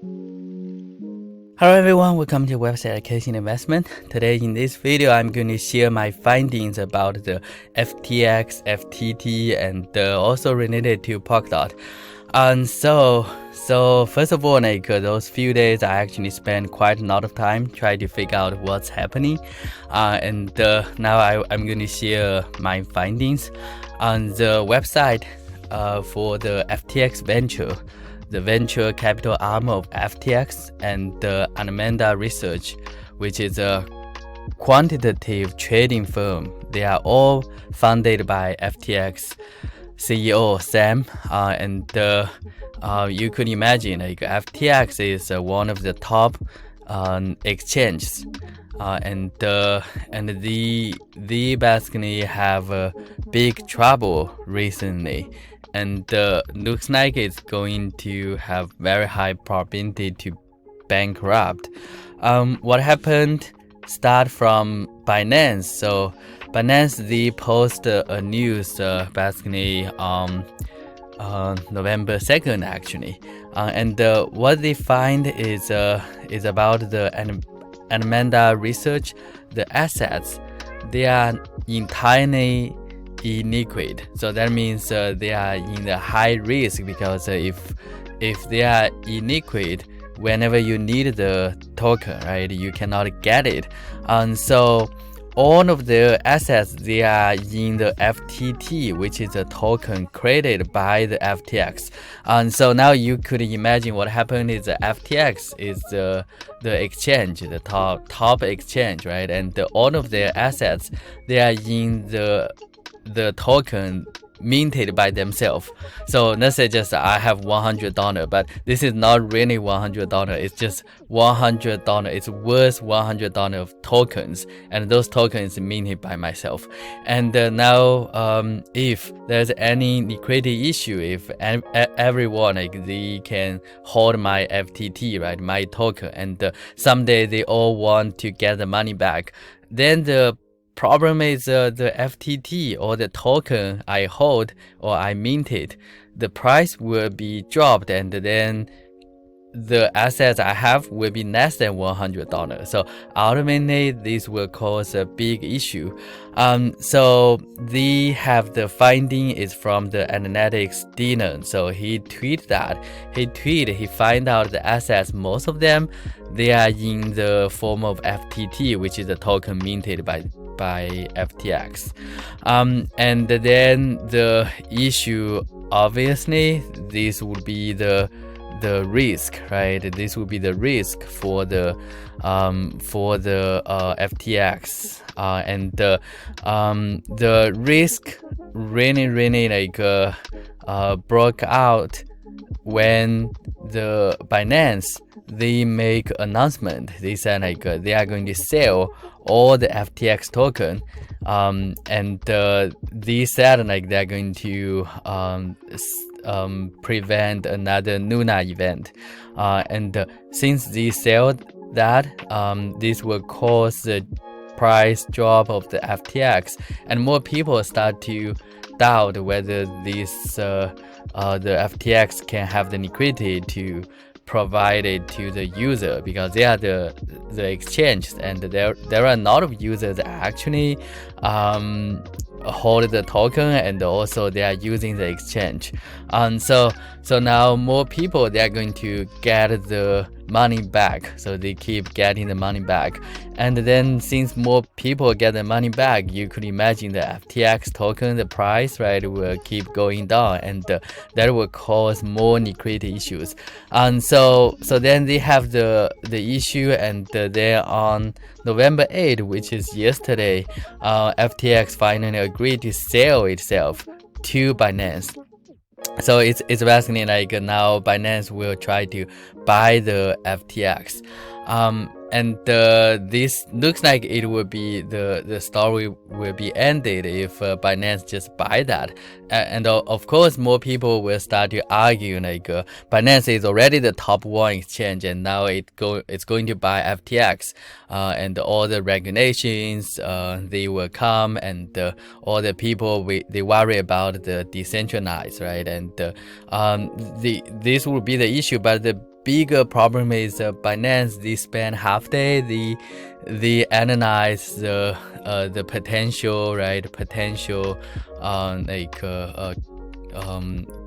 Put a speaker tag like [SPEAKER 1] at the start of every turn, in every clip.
[SPEAKER 1] Hello everyone, welcome to Website Education Investment. Today in this video, I'm going to share my findings about the FTX, FTT, and also related to Polkadot. And so first of all, those few days I actually spent quite a lot of time trying to figure out what's happening. And now I'm going to share my findings on the website for the FTX Venture, the venture capital arm of FTX, and the Algorand Research, which is a quantitative trading firm. They are all funded by FTX CEO Sam, and you could imagine FTX is one of the top exchanges, and they basically have big trouble recently. And looks like it's going to have very high probability to bankrupt. What happened? Start from Binance. So Binance, they post a news basically November 2nd actually, and what they find is about the Algorand Research. The assets, they are entirely illiquid, so that means they are in the high risk, because if they are illiquid, whenever you need the token, right, you cannot get it. And so all of the assets, they are in the FTT, which is a token created by the FTX. And so now you could imagine what happened is the FTX is the exchange, the top exchange, right, and all of their assets, they are in the token minted by themselves. So let's say just I have $100, but this is not really $100. It's just $100. It's worth $100 of tokens, and those tokens minted by myself. And now, if there's any liquidity issue, if everyone they can hold my FTT, right, my token, and someday they all want to get the money back, then the problem is the FTT, or the token I hold or I minted, the price will be dropped, and then the assets I have will be less than $100. So ultimately, this will cause a big issue. So they have the finding is from the analytics Dylan. So he tweeted that. He find out the assets, most of them, they are in the form of FTT, which is a token minted by FTX. And then the issue, obviously, this would be the risk, right? This would be the risk for the FTX, and the risk really broke out when the Binance, they make announcement. They said they are going to sell all the FTX token, and they said they are going to prevent another Luna event, and since they sell that, this will cause the price drop of the FTX, and more people start to doubt whether this the FTX can have the liquidity to provide it to the user, because they are the exchange, and there are a lot of users that actually hold the token, and also they are using the exchange. And so now more people, they are going to get the money back, so they keep getting the money back. And then since more people get the money back, you could imagine the FTX token, the price, right, will keep going down, and that will cause more liquidity issues. And so then they have the issue, and then on November 8th, which is yesterday, FTX finally agreed to sell itself to Binance. So it's basically now Binance will try to buy the FTX. And this looks like it will be the story will be ended if Binance just buy that. And of course, more people will start to argue Binance is already the top one exchange, and now it's going to buy FTX, and all the regulations they will come, and all the people they worry about the decentralized, right? And this will be the issue. But the bigger problem is Binance. They spend half day. They analyze the potential, right? Potential,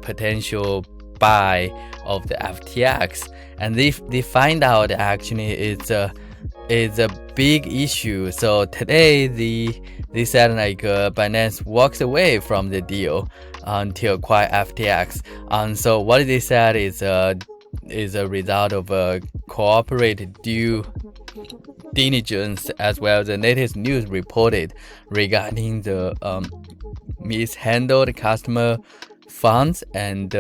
[SPEAKER 1] potential buy of the FTX, and they find out actually it's a big issue. So today they said Binance walks away from the deal to acquire FTX. And so what they said is a result of a cooperated due diligence, as well as the latest news reported regarding the mishandled customer funds and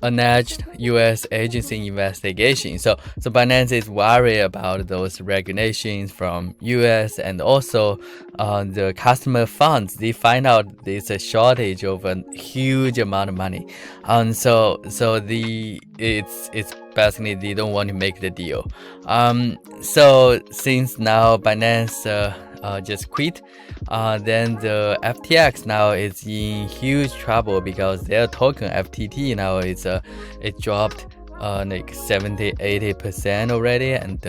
[SPEAKER 1] alleged U.S. agency investigation. So Binance is worried about those regulations from U.S. and also the customer funds. They find out there's a shortage of a huge amount of money, and so it's basically they don't want to make the deal. So since now Binance just quit, then the FTX now is in huge trouble because their token FTT now it dropped like 70-80% already, and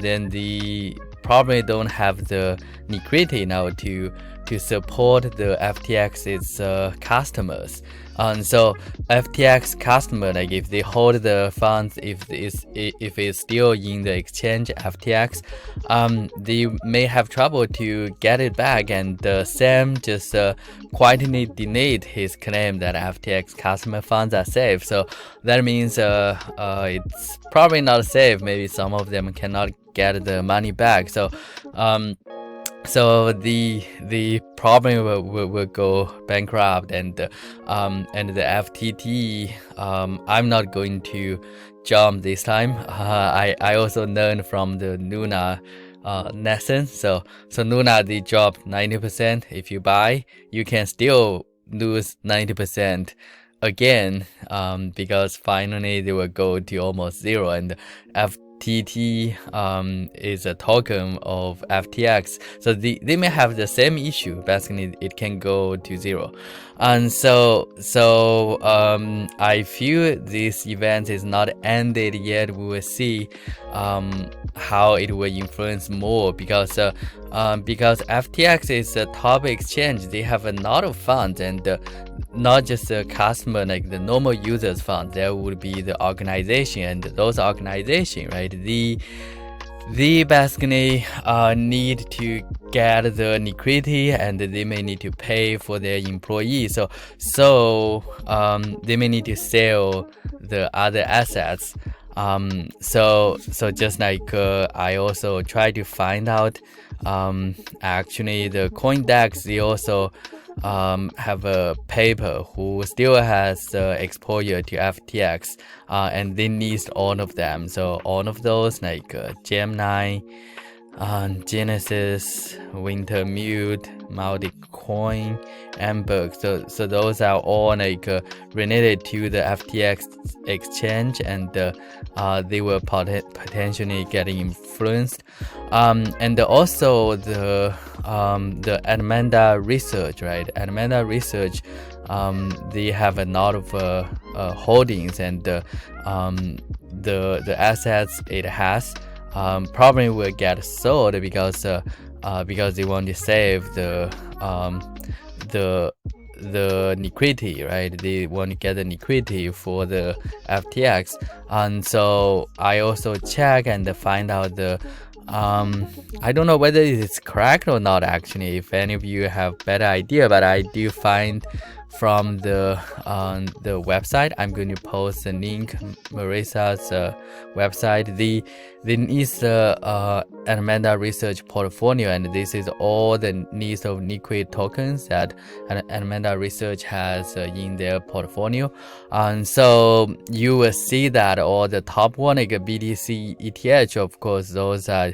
[SPEAKER 1] then they probably don't have the liquidity now to support the FTX's customers. And so FTX customer, like if they hold the funds, if it's still in the exchange FTX, they may have trouble to get it back. And Sam just quietly denied his claim that FTX customer funds are safe. So that means it's probably not safe. Maybe some of them cannot get the money back. So the problem will go bankrupt, and the FTT, I'm not going to jump this time. I also learned from the Luna lesson. So Luna, they dropped 90%. If you buy, you can still lose 90% again, because finally they will go to almost zero, and FTT is a token of FTX, so they may have the same issue. Basically, it can go to zero, and so I feel this event is not ended yet. We will see how it will influence more, because FTX is a top exchange. They have a lot of funds, and not just the customer, like the normal users fund. There would be the organization, and those organizations, right, they basically need to get the liquidity, and they may need to pay for their employees. So they may need to sell the other assets. So just like I also try to find out, actually the CoinDesk, they also have a paper who still has exposure to FTX, and they list all of them. So all of those, like Gemini, Genesis, Wintermute, Multicoin, Amberg. So those are all like related to the FTX exchange, and they will potentially get influenced. And also the Alameda Research, right? Alameda Research, they have a lot of holdings, and the assets it has probably will get sold because they want to save the liquidity, right? They want to get the liquidity for the FTX. And so I also check and find out the I don't know whether it's correct or not, actually. If any of you have better idea, but I do find from the website, I'm going to post a link, Marissa's website. The is Alameda Research portfolio, and this is all the list of liquid tokens that Alameda Research has in their portfolio. And so you will see that all the top one, like a BTC ETH, of course, those are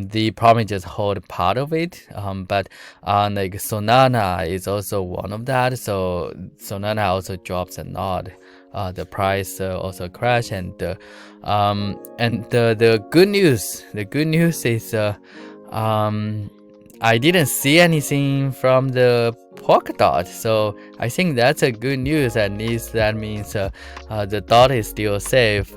[SPEAKER 1] they probably just hold part of it, but like Solana is also one of that. So Solana also drops a lot. The price also crash, and the good news is I didn't see anything from the Polkadot, so I think that's a good news. At least that means the dot is still safe.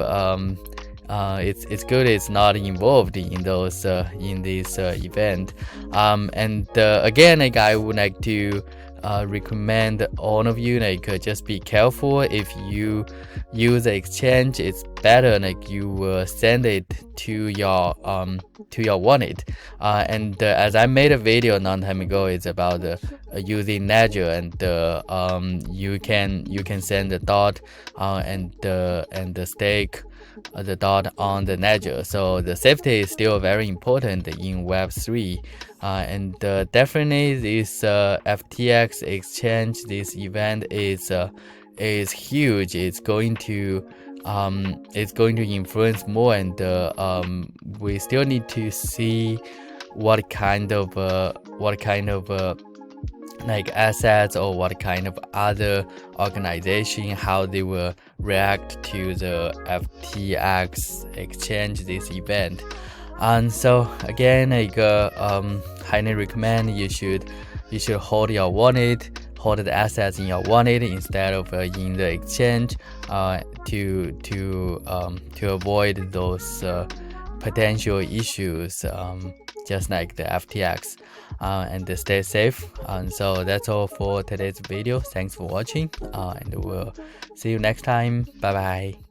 [SPEAKER 1] It's good. It's not involved in those in this event. And again, like I would like to recommend all of you just be careful. If you use the exchange, it's better like you send it to your wallet. And as I made a video a long time ago, it's about using Ledger, and you can send the dot and the stake the dot on the ledger. So the safety is still very important in Web3. And definitely this FTX exchange, this event is huge. It's going to influence more, and we still need to see what kind of like assets or what kind of other organization, how they will react to the FTX exchange, this event. And so again, highly recommend you should hold your wallet, hold the assets in your wallet instead of in the exchange, to avoid those potential issues, just like the FTX, and stay safe. And so that's all for today's video. Thanks for watching, and we'll see you next time. Bye bye.